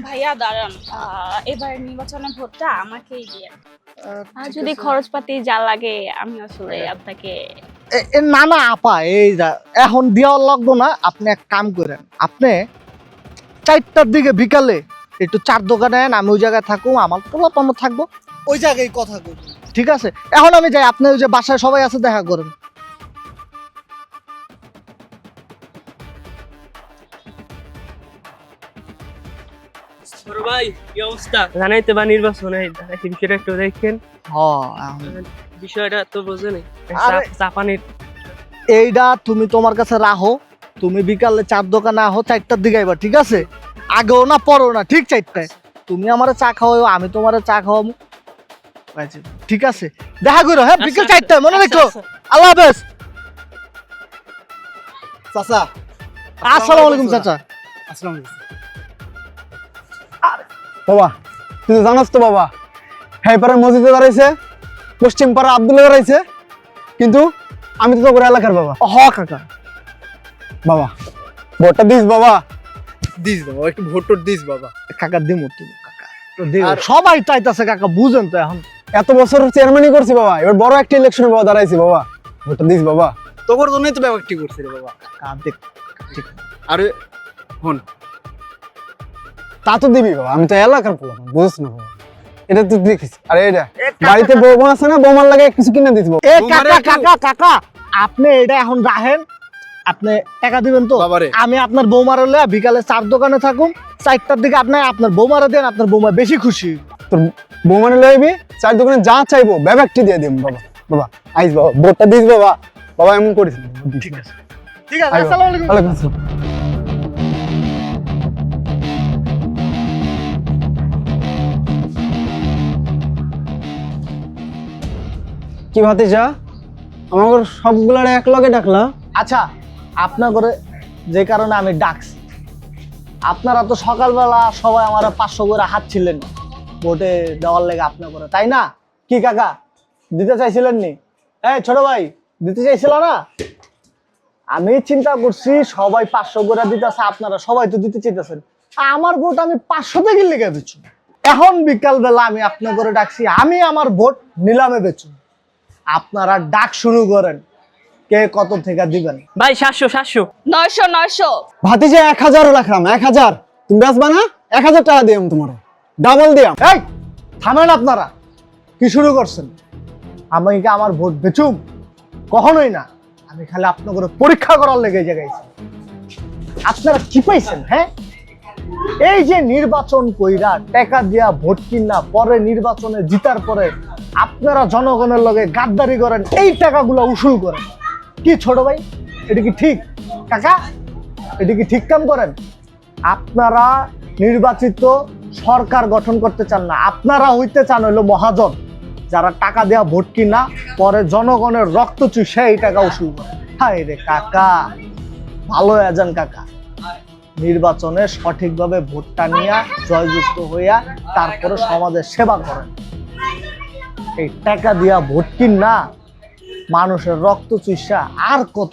ভাইয়া দাঁড়ান, এবার নির্বাচনে ভোটটা আমাকেই দিয়ে। আর যদি খরচপাতি যা লাগে আমি আসলে আপনাকে। না না আপা, এখন দেওয়া লাগবো না। আপনি এক কাম করেন, আপনি 4টার দিকে বিকালে একটু চার দোকানে আন, আমি ওই জায়গায় থাকুম, আমার পোলাপান থাকবো, ওই জায়গায় কথা কই। ঠিক আছে, এখন আমি যাই, আপনি ওই যে বাসায় সবাই আছে দেখা করেন। বড় ভাই কি অবস্থা? জানাইতে বা নির্বাচনে বিষয়টা একটু দেখেন। বিষয়টা তো বোঝেনি। চাপানির এইটা তুমি তোমার কাছে রাখো, তুমি বিকালে চার দোকানে আহো, 4টার দিকে আইবা, ঠিক আছে? আগেও না পরেও না, ঠিক 4টায় তুমি আমারে চা খাওয়াও, আমি তোমারে চা খাওয়াবো, ঠিক আছে? দেখা করো, হ্যাঁ, বিকাল 4টায়, মনে রেখো। আল্লাহ হাফেজ। চাচা, আসসালামু আলাইকুম। চাচা, আসসালামু আলাইকুম। বাবা, তুই তো জানাস তো বাবা, হ্যাঁ পাড়ার মসজিদে দাঁড়াইছে, পশ্চিম পাড়া আব্দুল্লাহ দাঁড়াইছে, কিন্তু আমি তো তোর এলাকার বাবা। হ কাকা। বাবা ভোটটা দিস বাবা, দিস বাবা, একটু ভোট টোট দিস বাবা। কাকা দিমু তুমি, কাকা তো দিও। সবাই চাইতাছে কাকা, বুঝেন তো এখন। এত বছর চেয়ারম্যানই করছি বাবা, এবার বড় একটা ইলেকশনে বাবা দাঁড়াইছি বাবা, ভোটটা দিস বাবা। তোর জন্যই তো ব্যাপারটি করছি রে বাবা। কাকা দেখ, ঠিক আরে হন, তা তো দিবি বাবা, আমি তো এলাকার পোলা, বুঝছ না বাবা, এটা তুই দেখিস। আরে এটা বাড়িতে বৌমা আছে না, বৌমার লাগে কিছু কিনে দিস বাবা। এ কাকা কাকা কাকা, আপনি এটা এখন রাখেন, আপনি টাকা দিবেন তো? আমি আপনার বৌমার হলে বিকালে চার দোকানে থাকুম, 4টার দিকে আপনি আপনার বৌমারে দেন, আপনার বৌমা বেশি খুশি। তোর বৌমানে লইবি, চার দোকানে যা চাইবো ব্যাপারটি দিয়ে দিম বাবা। বাবা আইস বাবা, ভোটটা দিস বাবা। বাবা এমন করিস না। ঠিক আছে, ঠিক আছে, আসসালামু আলাইকুম। ওয়ালাইকুম আসসালাম। কি ভাতিজা, আমার সবগুলার এক লগে ডাকলা? আচ্ছা, আপনার করে যে কারণে আমি ডাকছি, আপনারা তো সকালবেলা সবাই আমার 500 করে হাত ছিলেন ভোটে দেওয়ার লেগে, আপনার করে, তাই না? কি কাকা, দিতে চাইছিলেন নি? এই ছোট ভাই, দিতে চাইছিল না? আমি চিন্তা করছি সবাই 500 করে দিতেছে, আপনারা সবাই তো দিতে চাইতেছেন, আমার ভোট আমি 500 থেকে লেগে বেচু। এখন বিকাল বেলা আমি আপনার করে ডাকছি, আমি আমার ভোট নিলামে বেচু। আপনারা ডাক শুরু করেন, কে কত থেকে দিবেন? ভাই 700 900 900। ভাতিজা 1000 রাখলাম, 1000 তুমি বেচবা না? 1000 টাকা দিয়াম তোমার, ডাবল দিয়াম। এই থামেন, আপনারা কি শুরু করছেন? আমি কি আমার ভোট বেচুম? কখনোই না। আমি খালি আপনাদের পরীক্ষা করার লেগে জায়গাইছি। আপনারা কি পাইছেন? হ্যাঁ, এই যে নির্বাচন কইরা টাকা দিয়া ভোট কিনা, পরে নির্বাচনে জিতার পরে আপনারা জনগণের লগে গাদ্দারি করেন, এই টাকাগুলো উসুল করেন। কি ছোট ভাই, এটা কি ঠিক? কাকা, এটা কি ঠিক কাম করেন? আপনারা নির্বাচিত সরকার গঠন করতে চান না, আপনারা হইতে চান হইলো মহাজন, যারা টাকা দেওয়া ভোট কিনা পরে জনগণের রক্ত চুষে এই টাকা উসুল করে। হায় রে কাকা, ভালো আছেন কাকা? নির্বাচনে সঠিকভাবে ভোটটা নিয়ে জয়যুক্ত হইয়া তারপরে সমাজের সেবা করেন। এই টাকা দিয়া ভোট কিনা মানুষের রক্ত চুষা আর কত